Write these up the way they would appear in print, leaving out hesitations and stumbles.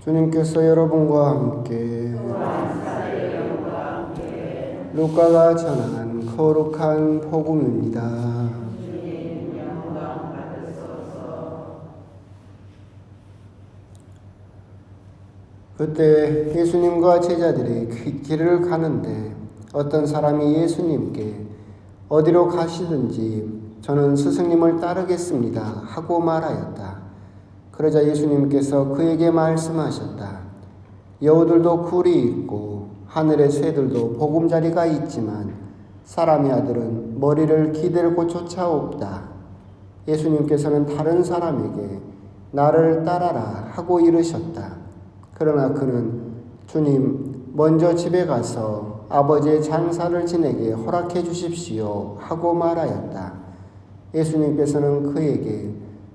주님께서 여러분과 함께 루카가 전한 거룩한 복음입니다. 그때 예수님과 제자들이 길을 가는데 어떤 사람이 예수님께 어디로 가시든지 저는 스승님을 따르겠습니다 하고 말하였다. 그러자 예수님께서 그에게 말씀하셨다. 여우들도 굴이 있고 하늘의 새들도 보금자리가 있지만 사람의 아들은 머리를 기댈 곳조차 없다. 예수님께서는 다른 사람에게 나를 따라라 하고 이르셨다. 그러나 그는 주님, 먼저 집에 가서 아버지의 장사를 지내게 허락해 주십시오 하고 말하였다. 예수님께서는 그에게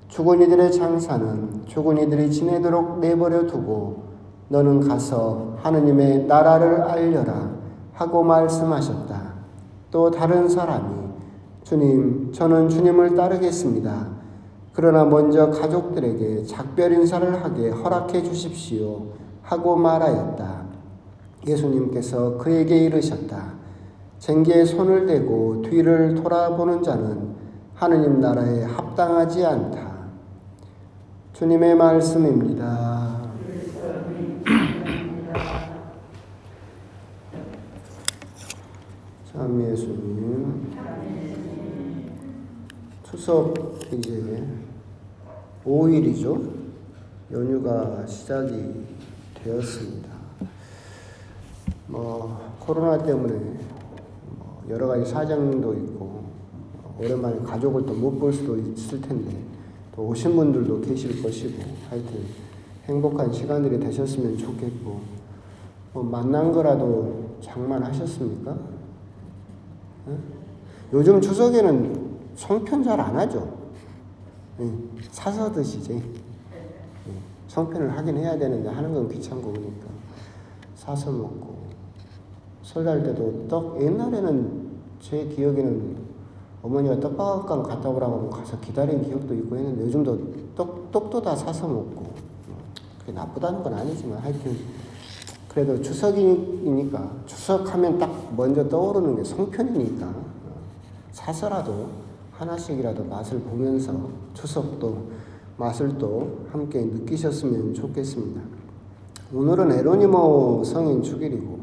죽은 이들의 장사는 죽은 이들이 지내도록 내버려 두고 너는 가서 하느님의 나라를 알려라 하고 말씀하셨다. 또 다른 사람이 주님, 저는 주님을 따르겠습니다. 그러나 먼저 가족들에게 작별 인사를 하게 허락해 주십시오 하고 말하였다. 예수님께서 그에게 이르셨다. 쟁기에 손을 대고 뒤를 돌아보는 자는 하느님 나라에 합당하지 않다. 주님의 말씀입니다. 참 예수님, 추석 이제 5일이죠. 연휴가 시작이 되었습니다. 코로나 때문에 여러 가지 사정도 있고 오랜만에 가족을 또 못 볼 수도 있을 텐데 또 오신 분들도 계실 것이고 하여튼 행복한 시간들이 되셨으면 좋겠고 만난 거라도 장만하셨습니까? 요즘 추석에는 송편 잘 안 하죠. 사서 드시지. 송편을 하긴 해야 되는데 하는 건 귀찮고 그러니까 사서 먹고 설날 때도 떡 옛날에는 제 기억에는 어머니가 떡밥감 갔다 오라고 하면 가서 기다린 기억도 있고 했는데 요즘도 떡도 다 사서 먹고 그게 나쁘다는 건 아니지만 하여튼 그래도 추석이니까 추석하면 딱 먼저 떠오르는 게 송편이니까 사서라도 하나씩이라도 맛을 보면서 추석도 맛을 또 함께 느끼셨으면 좋겠습니다. 오늘은 에로니모 성인 축일이고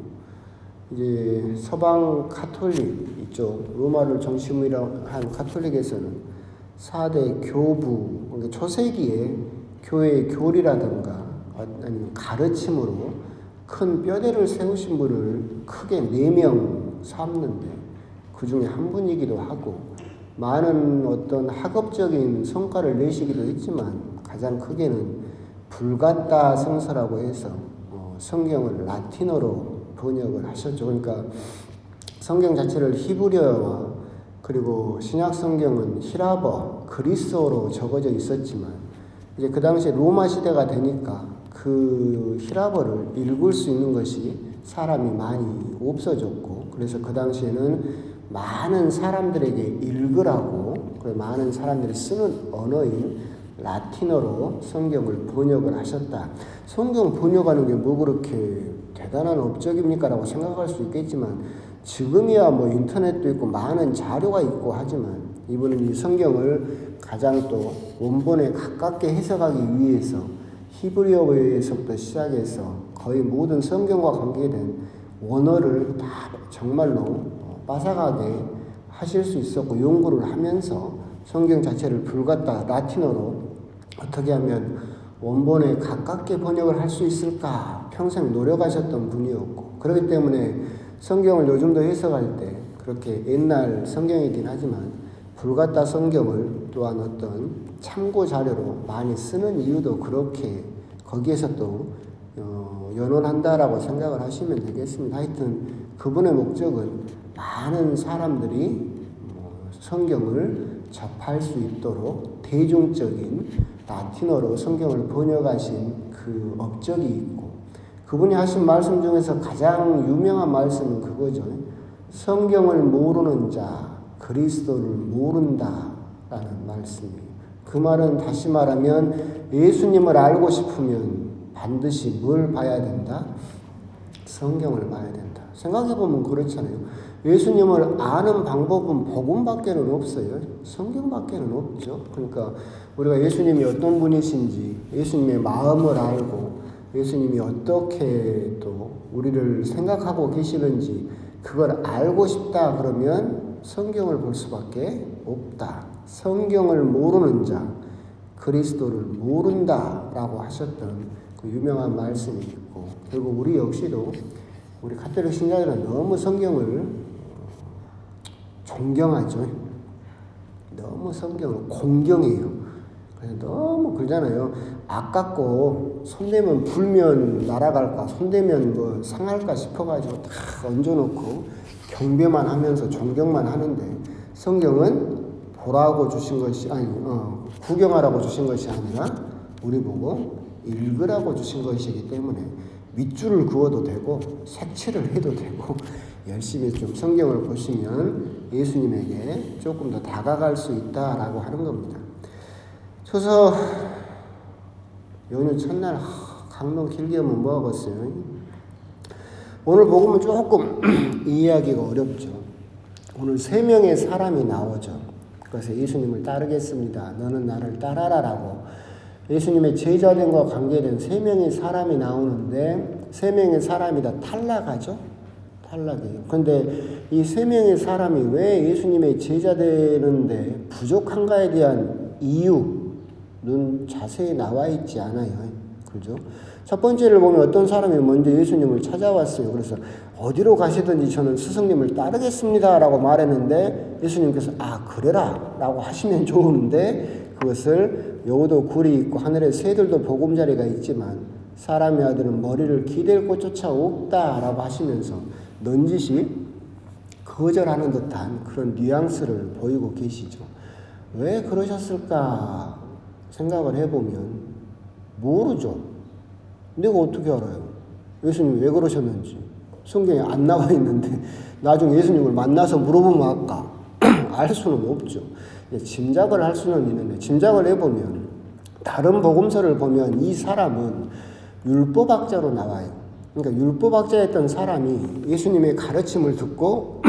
이제 서방 가톨릭 이쪽 로마를 중심으로 한 가톨릭에서는 4대 교부, 그러니까 초세기에 교회의 교리라든가 아니면 가르침으로 큰 뼈대를 세우신 분을 크게 4명 삼는데 그 중에 한 분이기도 하고 많은 어떤 학업적인 성과를 내시기도 했지만 가장 크게는 불가타 성서라고 해서 성경을 라틴어로 번역을 하셨죠. 그러니까 성경 자체를 히브리어와 그리고 신약 성경은 히라버, 그리스어로 적어져 있었지만 이제 그 당시에 로마 시대가 되니까 그 히라버를 읽을 수 있는 것이 사람이 많이 없어졌고 그래서 그 당시에는 많은 사람들에게 읽으라고 많은 사람들이 쓰는 언어인 라틴어로 성경을 번역을 하셨다. 성경 번역하는 게 뭐 그렇게 대단한 업적입니까? 라고 생각할 수 있겠지만 지금이야 뭐 인터넷도 있고 많은 자료가 있고 하지만 이분은 이 성경을 가장 또 원본에 가깝게 해석하기 위해서 히브리어에서부터 시작해서 거의 모든 성경과 관계된 원어를 다 정말로 빠삭하게 하실 수 있었고 연구를 하면서 성경 자체를 불가타 라틴어로 어떻게 하면 원본에 가깝게 번역을 할 수 있을까 평생 노력하셨던 분이었고 그렇기 때문에 성경을 요즘도 해석할 때 그렇게 옛날 성경이긴 하지만 불가타 성경을 또한 어떤 참고 자료로 많이 쓰는 이유도 그렇게 거기에서 또 연원한다라고 생각을 하시면 되겠습니다. 하여튼 그분의 목적은 많은 사람들이 성경을 접할 수 있도록 대중적인 라틴어로 성경을 번역하신 그 업적이 있고 그분이 하신 말씀 중에서 가장 유명한 말씀은 그거죠. 성경을 모르는 자 그리스도를 모른다라는 말씀이에요. 그 말은 다시 말하면 예수님을 알고 싶으면 반드시 뭘 봐야 된다? 성경을 봐야 된다. 생각해보면 그렇잖아요. 예수님을 아는 방법은 복음밖에는 없어요. 성경밖에는 없죠. 그러니까 우리가 예수님이 어떤 분이신지, 예수님의 마음을 알고, 예수님이 어떻게 또 우리를 생각하고 계시는지 그걸 알고 싶다 그러면 성경을 볼 수밖에 없다. 성경을 모르는 자, 그리스도를 모른다라고 하셨던 그 유명한 말씀이 있고, 결국 우리 역시도 우리 가톨릭 신자들은 너무 성경을 존경하죠. 너무 성경을 공경해요. 그래서 너무 그러잖아요. 아깝고 손대면 불면 날아갈까, 손대면 뭐 상할까 싶어가지고 다 얹어놓고 경배만 하면서 존경만 하는데, 성경은 보라고 주신 것이 구경하라고 주신 것이 아니라 우리 보고 읽으라고 주신 것이기 때문에 밑줄을 그어도 되고 색칠을 해도 되고 열심히 좀 성경을 보시면 예수님에게 조금 더 다가갈 수 있다라고 하는 겁니다. 그래서 연휴 첫날 강론 길게 한번 모아봤어요. 오늘 복음은 조금 이해하기가 어렵죠. 오늘 3명의 사람이 나오죠. 그래서 예수님을 따르겠습니다. 너는 나를 따라라라고 예수님의 제자됨과 관계된 3명의 사람이 나오는데, 3명의 사람이 다 탈락하죠. 탈락이에요. 그런데 이 3명의 사람이 왜 예수님의 제자되는데 부족한가에 대한 이유는 자세히 나와 있지 않아요. 그죠? 첫 번째를 보면 어떤 사람이 먼저 예수님을 찾아왔어요. 그래서 어디로 가시든지 저는 스승님을 따르겠습니다 라고 말했는데, 예수님께서 그래라 라고 하시면 좋은데, 그것을 여우도 굴이 있고 하늘에 새들도 보금자리가 있지만 사람의 아들은 머리를 기댈 곳조차 없다 라고 하시면서 넌지시 거절하는 듯한 그런 뉘앙스를 보이고 계시죠. 왜 그러셨을까 생각을 해보면 모르죠. 내가 어떻게 알아요? 예수님이 왜 그러셨는지 성경에 안 나와 있는데 나중에 예수님을 만나서 물어보면 아까 알 수는 없죠. 짐작을 할 수는 있는데, 짐작을 해보면 다른 복음서를 보면 이 사람은 율법학자로 나와요. 그러니까 율법학자였던 사람이 예수님의 가르침을 듣고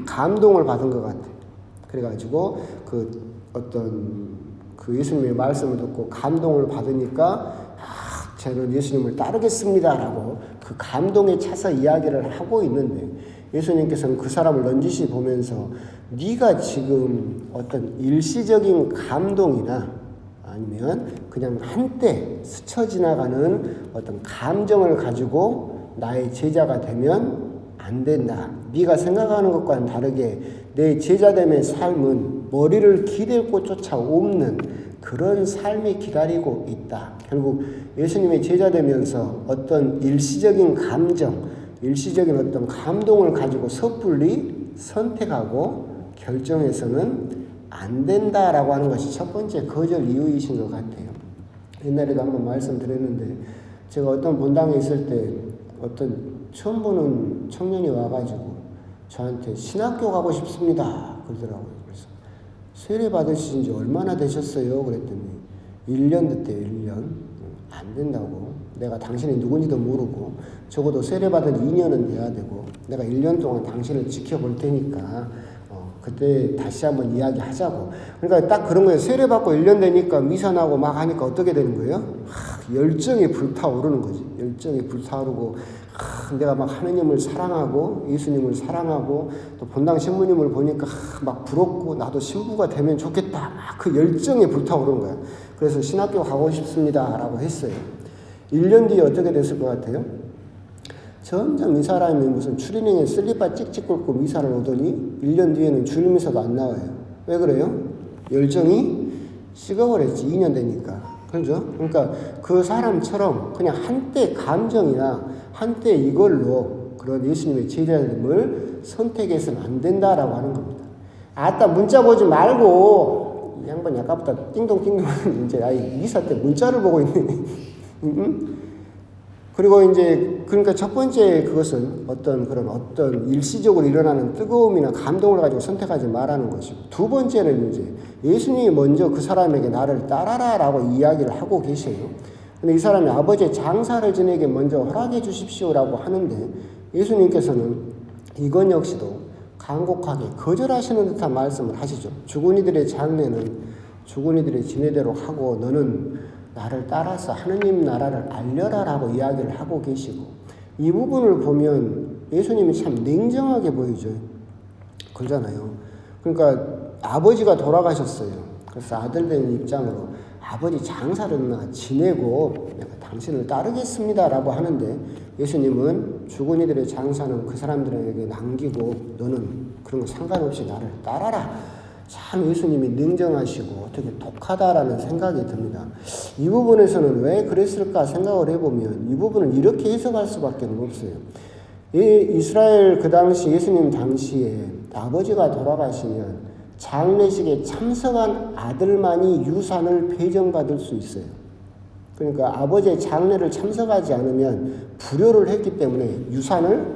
감동을 받은 것 같아요. 그래가지고 그 예수님의 말씀을 듣고 감동을 받으니까 저는 예수님을 따르겠습니다라고 그 감동에 차서 이야기를 하고 있는데, 예수님께서는 그 사람을 넌지시 보면서 네가 지금 어떤 일시적인 감동이나 아니면 그냥 한때 스쳐 지나가는 어떤 감정을 가지고 나의 제자가 되면 안 된다. 네가 생각하는 것과는 다르게 내 제자됨의 삶은 머리를 기댈 곳조차 없는 그런 삶이 기다리고 있다. 결국 예수님의 제자 되면서 어떤 일시적인 감정, 일시적인 어떤 감동을 가지고 섣불리 선택하고 결정해서는 안 된다라고 하는 것이 첫 번째 거절 이유이신 것 같아요. 옛날에도 한번 말씀드렸는데, 제가 어떤 본당에 있을 때 어떤 처음 보는 청년이 와가지고 저한테 신학교 가고 싶습니다 그러더라고요. 그래서 세례 받으신 지 얼마나 되셨어요? 그랬더니 1년 됐대요. 1년. 안 된다고. 내가 당신이 누군지도 모르고 적어도 세례 받은 2년은 돼야 되고 내가 1년 동안 당신을 지켜볼 테니까 그때 다시 한번 이야기하자고. 그러니까 딱 그런 거예요. 세례 받고 1년 되니까 미선하고 막 하니까 어떻게 되는 거예요? 열정이 불타오르는 거지. 열정이 불타오르고 내가 막 하느님을 사랑하고 예수님을 사랑하고 또 본당 신부님을 보니까 막 부럽고 나도 신부가 되면 좋겠다. 막 그 열정이 불타오르는 거야. 그래서 신학교 가고 싶습니다 라고 했어요. 1년 뒤에 어떻게 됐을 것 같아요? 점점 이 사람이 무슨 추리닝에 슬리퍼 찍찍 긁고 미사를 오더니 1년 뒤에는 주일미사도 안 나와요. 왜 그래요? 열정이 식어버렸지. 2년 되니까. 그렇죠? 그러니까 그 사람처럼 그냥 한때 감정이나 한때 이걸로 그런 예수님의 제자됨을 선택해서는 안 된다라고 하는 겁니다. 아따 문자 보지 말고 이 양반이 아까부터 띵동띵동 이제 미사 때 문자를 보고 있네. 그리고 이제 그러니까 첫 번째 그것은 어떤 일시적으로 일어나는 뜨거움이나 감동을 가지고 선택하지 말라는 것이고, 두 번째는 이제 예수님이 먼저 그 사람에게 나를 따라라라고 이야기를 하고 계세요. 근데 이 사람이 아버지의 장사를 저에게 먼저 허락해 주십시오라고 하는데 예수님께서는 이건 역시도 간곡하게 거절하시는 듯한 말씀을 하시죠. 죽은 이들의 장례는 죽은 이들의 지내대로 하고 너는 나를 따라서 하느님 나라를 알려라라고 이야기를 하고 계시고, 이 부분을 보면 예수님이 참 냉정하게 보이죠. 그러잖아요. 그러니까 아버지가 돌아가셨어요. 그래서 아들 된 입장으로 아버지 장사를 나 지내고 내가 당신을 따르겠습니다라고 하는데, 예수님은 죽은 이들의 장사는 그 사람들에게 남기고 너는 그런 거 상관없이 나를 따라라. 참 예수님이 냉정하시고 되게 독하다라는 생각이 듭니다. 이 부분에서는 왜 그랬을까 생각을 해보면 이 부분을 이렇게 해석할 수밖에 없어요. 이 이스라엘 그 당시 예수님 당시에 아버지가 돌아가시면 장례식에 참석한 아들만이 유산을 배정받을 수 있어요. 그러니까 아버지의 장례를 참석하지 않으면 불효를 했기 때문에 유산을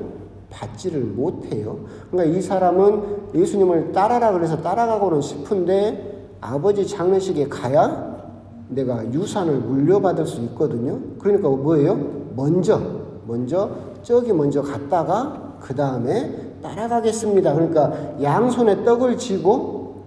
받지를 못해요. 그러니까 이 사람은 예수님을 따라라 그래서 따라가고는 싶은데 아버지 장례식에 가야 내가 유산을 물려받을 수 있거든요. 그러니까 뭐예요? 먼저 저기 먼저 갔다가 그 다음에 따라가겠습니다. 그러니까 양손에 떡을 쥐고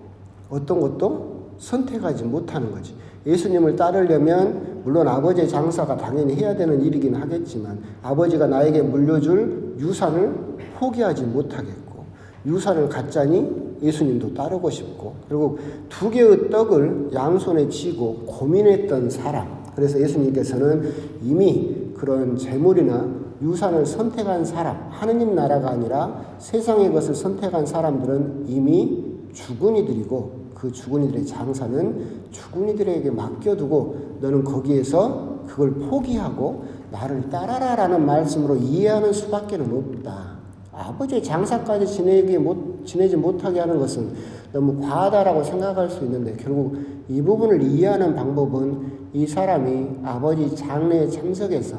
어떤 것도 선택하지 못하는 거지. 예수님을 따르려면 물론 아버지의 장사가 당연히 해야 되는 일이긴 하겠지만 아버지가 나에게 물려줄 유산을 포기하지 못하겠고, 유산을 갖자니 예수님도 따르고 싶고, 그리고 두 개의 떡을 양손에 쥐고 고민했던 사람. 그래서 예수님께서는 이미 그런 재물이나 유산을 선택한 사람, 하느님 나라가 아니라 세상의 것을 선택한 사람들은 이미 죽은 이들이고, 그 죽은 이들의 장사는 죽은 이들에게 맡겨두고 너는 거기에서 그걸 포기하고 나를 따라라라는 말씀으로 이해하는 수밖에 없다. 아버지의 장사까지 지내지 못하게 하는 것은 너무 과하다라고 생각할 수 있는데, 결국 이 부분을 이해하는 방법은 이 사람이 아버지 장례에 참석해서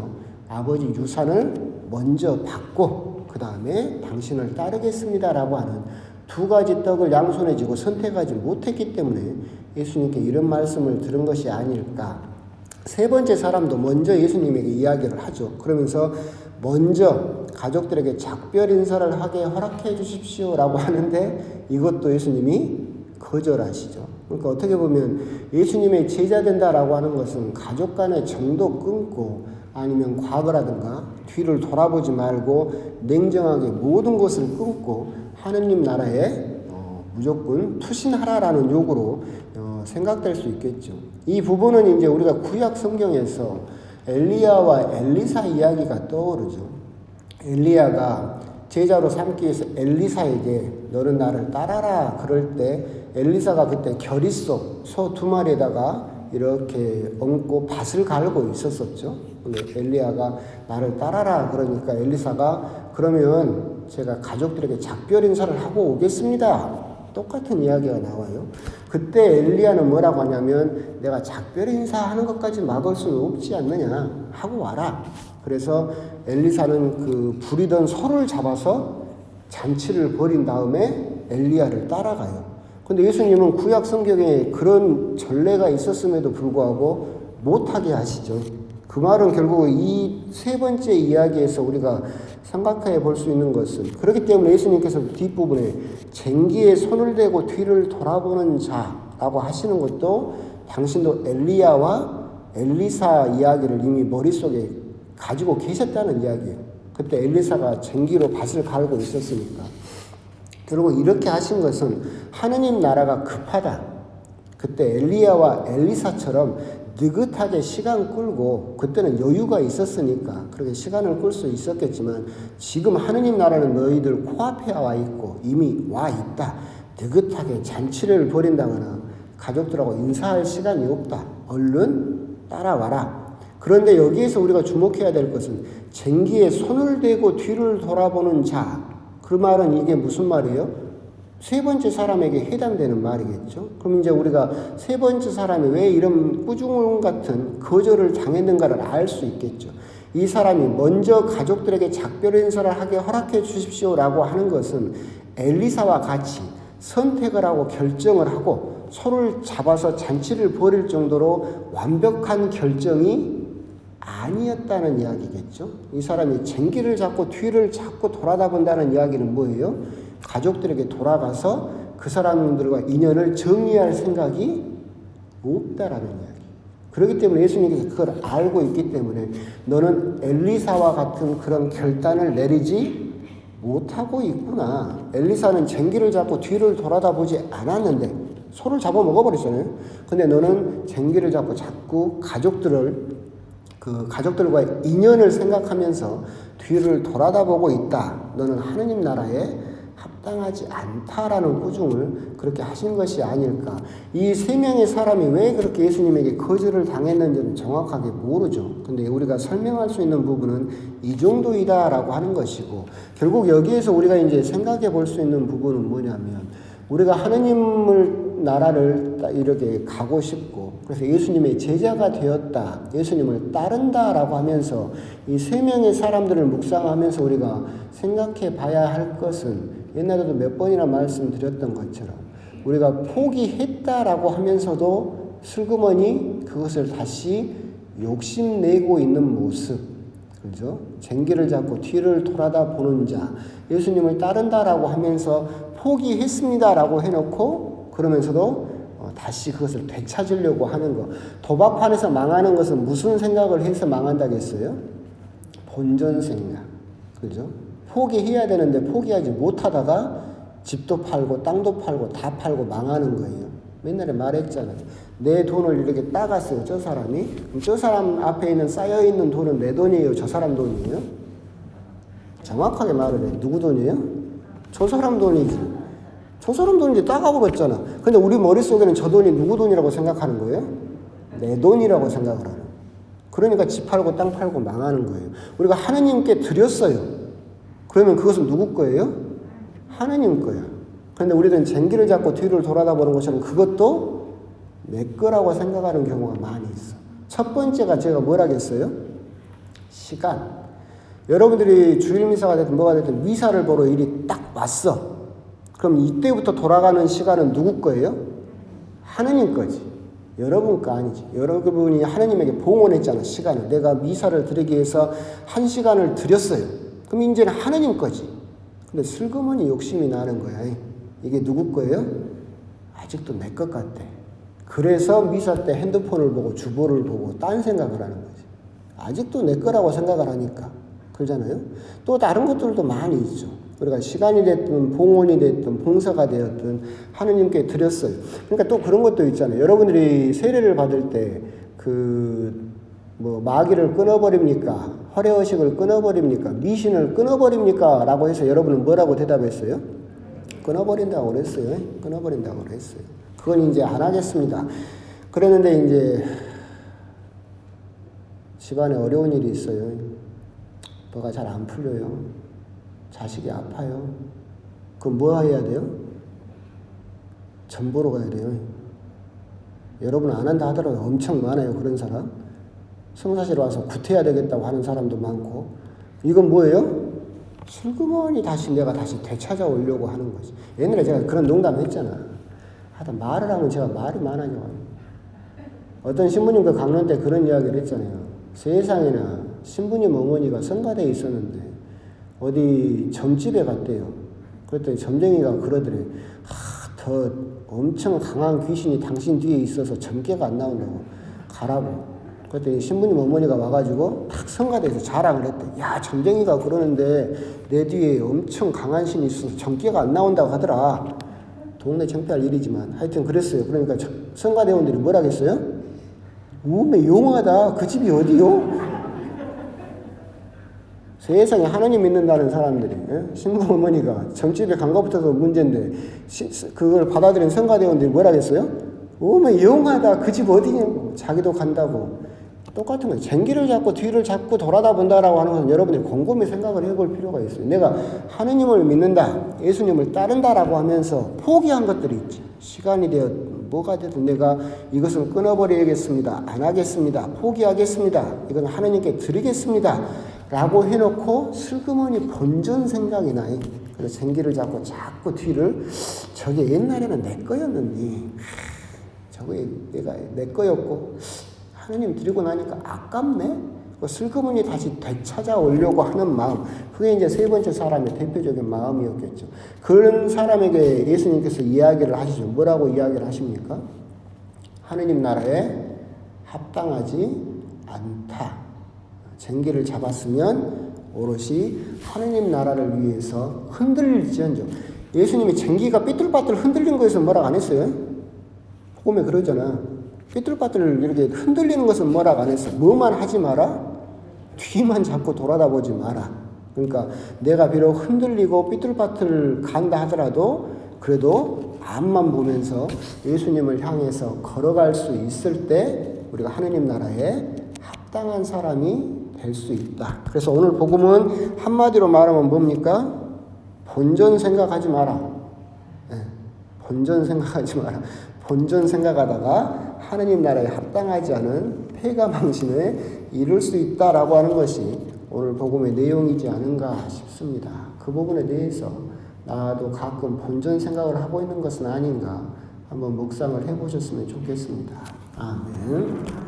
아버지 유산을 먼저 받고 그 다음에 당신을 따르겠습니다라고 하는 두 가지 떡을 양손에 쥐고 선택하지 못했기 때문에 예수님께 이런 말씀을 들은 것이 아닐까. 세 번째 사람도 먼저 예수님에게 이야기를 하죠. 그러면서 먼저 가족들에게 작별 인사를 하게 허락해 주십시오라고 하는데 이것도 예수님이 거절하시죠. 그러니까 어떻게 보면 예수님의 제자 된다라고 하는 것은 가족 간의 정도 끊고 아니면 과거라든가 뒤를 돌아보지 말고 냉정하게 모든 것을 끊고 하느님 나라에 무조건 투신하라라는 요구로 생각될 수 있겠죠. 이 부분은 이제 우리가 구약 성경에서 엘리야와 엘리사 이야기가 떠오르죠. 엘리야가 제자로 삼기 위해서 엘리사에게 너는 나를 따라라 그럴 때 엘리사가 그때 겨릿속 소 2마리에다가 이렇게 얹고 밭을 갈고 있었었죠. 근데 엘리야가 나를 따라라 그러니까 엘리사가 그러면 제가 가족들에게 작별 인사를 하고 오겠습니다. 똑같은 이야기가 나와요. 그때 엘리야는 뭐라고 하냐면 내가 작별 인사하는 것까지 막을 수는 없지 않느냐 하고 와라. 그래서 엘리사는 그 부리던 소를 잡아서 잔치를 벌인 다음에 엘리야를 따라가요. 근데 예수님은 구약 성경에 그런 전례가 있었음에도 불구하고 못하게 하시죠. 그 말은 결국 이 세 번째 이야기에서 우리가 생각해 볼 수 있는 것은, 그렇기 때문에 예수님께서 뒷부분에 쟁기에 손을 대고 뒤를 돌아보는 자라고 하시는 것도 당신도 엘리야와 엘리사 이야기를 이미 머릿속에 가지고 계셨다는 이야기예요. 그때 엘리사가 쟁기로 밭을 갈고 있었으니까. 결국 이렇게 하신 것은 하느님 나라가 급하다. 그때 엘리야와 엘리사처럼 느긋하게 시간 끌고, 그때는 여유가 있었으니까 그렇게 시간을 끌 수 있었겠지만 지금 하느님 나라는 너희들 코앞에 와 있고 이미 와 있다. 느긋하게 잔치를 벌인다거나 가족들하고 인사할 시간이 없다. 얼른 따라와라. 그런데 여기에서 우리가 주목해야 될 것은 쟁기에 손을 대고 뒤를 돌아보는 자. 그 말은 이게 무슨 말이에요? 세 번째 사람에게 해당되는 말이겠죠. 그럼 이제 우리가 세 번째 사람이 왜 이런 꾸중음 같은 거절을 당했는가를 알 수 있겠죠. 이 사람이 먼저 가족들에게 작별 인사를 하게 허락해 주십시오라고 하는 것은 엘리사와 같이 선택을 하고 결정을 하고 소를 잡아서 잔치를 벌일 정도로 완벽한 결정이 아니었다는 이야기겠죠. 이 사람이 쟁기를 잡고 뒤를 자꾸 돌아다 본다는 이야기는 뭐예요? 가족들에게 돌아가서 그 사람들과 인연을 정리할 생각이 없다라는 이야기. 그렇기 때문에 예수님께서 그걸 알고 있기 때문에 너는 엘리사와 같은 그런 결단을 내리지 못하고 있구나. 엘리사는 쟁기를 잡고 뒤를 돌아다 보지 않았는데 소를 잡아 먹어버렸잖아요. 근데 너는 쟁기를 잡고 자꾸 가족들과 인연을 생각하면서 뒤를 돌아다보고 있다. 너는 하느님 나라에 합당하지 않다라는 꾸중을 그렇게 하신 것이 아닐까. 이 세 명의 사람이 왜 그렇게 예수님에게 거절을 당했는지는 정확하게 모르죠. 근데 우리가 설명할 수 있는 부분은 이 정도이다라고 하는 것이고, 결국 여기에서 우리가 이제 생각해 볼 수 있는 부분은 뭐냐면, 우리가 하느님을 나라를 이렇게 가고 싶고, 그래서 예수님의 제자가 되었다, 예수님을 따른다라고 하면서 이 세 명의 사람들을 묵상하면서 우리가 생각해 봐야 할 것은, 옛날에도 몇 번이나 말씀드렸던 것처럼 우리가 포기했다라고 하면서도 슬그머니 그것을 다시 욕심내고 있는 모습, 그죠? 쟁기를 잡고 뒤를 돌아다 보는 자, 예수님을 따른다라고 하면서 포기했습니다라고 해놓고 그러면서도 다시 그것을 되찾으려고 하는 것. 도박판에서 망하는 것은 무슨 생각을 해서 망한다겠어요? 본전 생각, 그죠? 포기해야 되는데 포기하지 못하다가 집도 팔고 땅도 팔고 다 팔고 망하는 거예요. 옛날에 말했잖아요. 내 돈을 이렇게 따갔어요, 저 사람이. 그럼 저 사람 앞에 있는 쌓여있는 돈은 내 돈이에요, 저 사람 돈이에요? 정확하게 말을 해. 누구 돈이에요? 저 사람 돈이지. 저 사람 돈인지 따가고 그랬잖아. 근데 우리 머릿속에는 저 돈이 누구 돈이라고 생각하는 거예요? 내 돈이라고 생각을 하는 거예요. 그러니까 집 팔고 땅 팔고 망하는 거예요. 우리가 하느님께 드렸어요. 그러면 그것은 누구 거예요? 하느님 거야. 그런데 우리는 쟁기를 잡고 뒤를 돌아다보는 것처럼 그것도 내 거라고 생각하는 경우가 많이 있어. 첫 번째가 제가 뭐라겠어요? 시간. 여러분들이 주일 미사가 됐든 뭐가 됐든 미사를 보러 일이 딱 왔어. 그럼 이때부터 돌아가는 시간은 누구 거예요? 하느님 거지. 여러분 거 아니지. 여러분이 하느님에게 봉헌했잖아, 시간을. 내가 미사를 드리기 위해서 1시간을 드렸어요. 그럼 이제는 하느님 거지. 근데 슬그머니 욕심이 나는 거야. 이게 누구 거예요? 아직도 내 것 같대. 그래서 미사 때 핸드폰을 보고 주보를 보고 딴 생각을 하는 거지. 아직도 내 거라고 생각을 하니까. 그러잖아요. 또 다른 것들도 많이 있죠. 우리가 시간이 됐든 봉헌이 됐든 봉사가 되었든 하느님께 드렸어요. 그러니까 또 그런 것도 있잖아요. 여러분들이 세례를 받을 때 마귀를 끊어버립니까? 활애의식을 끊어버립니까? 미신을 끊어버립니까? 라고 해서 여러분은 뭐라고 대답했어요? 끊어버린다고 그랬어요. 끊어버린다고 그랬어요. 그건 이제 안 하겠습니다. 그랬는데 이제 집안에 어려운 일이 있어요. 뭐가 잘 안 풀려요. 자식이 아파요. 그럼 뭐 해야 돼요? 전 보러 가야 돼요. 여러분 안 한다 하더라도 엄청 많아요. 그런 사람. 성사실 와서 구태야 되겠다고 하는 사람도 많고. 이건 뭐예요? 슬그머니 내가 다시 되찾아오려고 하는 거지. 옛날에 제가 그런 농담 했잖아. 하여튼 말을 하면 제가 말이 많아요. 어떤 신부님 그 강론 때 그런 이야기를 했잖아요. 세상에나 신부님 어머니가 성가대에 있었는데 어디 점집에 갔대요. 그랬더니 점쟁이가 그러더래. 더 엄청 강한 귀신이 당신 뒤에 있어서 점괘가 안 나온다고 가라고. 그랬더니 신부님 어머니가 와가지고 딱 성가대에서 자랑을 했대. 야, 점쟁이가 그러는데 내 뒤에 엄청 강한 신이 있어서 점괘가 안 나온다고 하더라. 동네 창피할 일이지만 하여튼 그랬어요. 그러니까 성가대원들이 뭐라 했어요? 우메 용하다. 그 집이 어디요? 세상에 하나님 믿는다는 사람들이, 신부 어머니가 점집에 간 것부터도 문제인데 그걸 받아들인 성가대원들이 뭐라 했어요? 오메 용하다. 그 집 어디냐고. 자기도 간다고. 똑같은 거예요. 쟁기를 잡고 뒤를 잡고 돌아다 본다라고 하는 것은 여러분들이 곰곰이 생각을 해볼 필요가 있어요. 내가 하느님을 믿는다, 예수님을 따른다라고 하면서 포기한 것들이 있지. 시간이 되었든 뭐가 되든 내가 이것을 끊어버리겠습니다. 안 하겠습니다. 포기하겠습니다. 이건 하느님께 드리겠습니다. 라고 해놓고 슬그머니 본전 생각이 나요. 그래서 쟁기를 잡고 자꾸 뒤를, 저게 옛날에는 내 거였는데 저게 내가 내 거였고 하느님 드리고 나니까 아깝네? 슬그머니 다시 되찾아오려고 하는 마음, 그게 이제 세 번째 사람의 대표적인 마음이었겠죠. 그런 사람에게 예수님께서 이야기를 하시죠. 뭐라고 이야기를 하십니까? 하느님 나라에 합당하지 않다. 쟁기를 잡았으면 오롯이 하느님 나라를 위해서 흔들릴지언정. 예수님이 쟁기가 삐뚤빠뚤 흔들린 거에서 뭐라고 안 했어요? 복음에 그러잖아. 삐뚤빠뚤 이렇게 흔들리는 것은 뭐라고 안 했어? 뭐만 하지 마라? 뒤만 잡고 돌아다 보지 마라. 그러니까 내가 비록 흔들리고 삐뚤빠뚤 간다 하더라도 그래도 앞만 보면서 예수님을 향해서 걸어갈 수 있을 때 우리가 하느님 나라에 합당한 사람이 될 수 있다. 그래서 오늘 복음은 한마디로 말하면 뭡니까? 본전 생각하지 마라. 네. 본전 생각하지 마라. 본전 생각하다가 하느님 나라에 합당하지 않은 폐가망신에 이를 수 있다라고 하는 것이 오늘 복음의 내용이지 않은가 싶습니다. 그 부분에 대해서 나도 가끔 본전 생각을 하고 있는 것은 아닌가 한번 묵상을 해보셨으면 좋겠습니다. 아멘.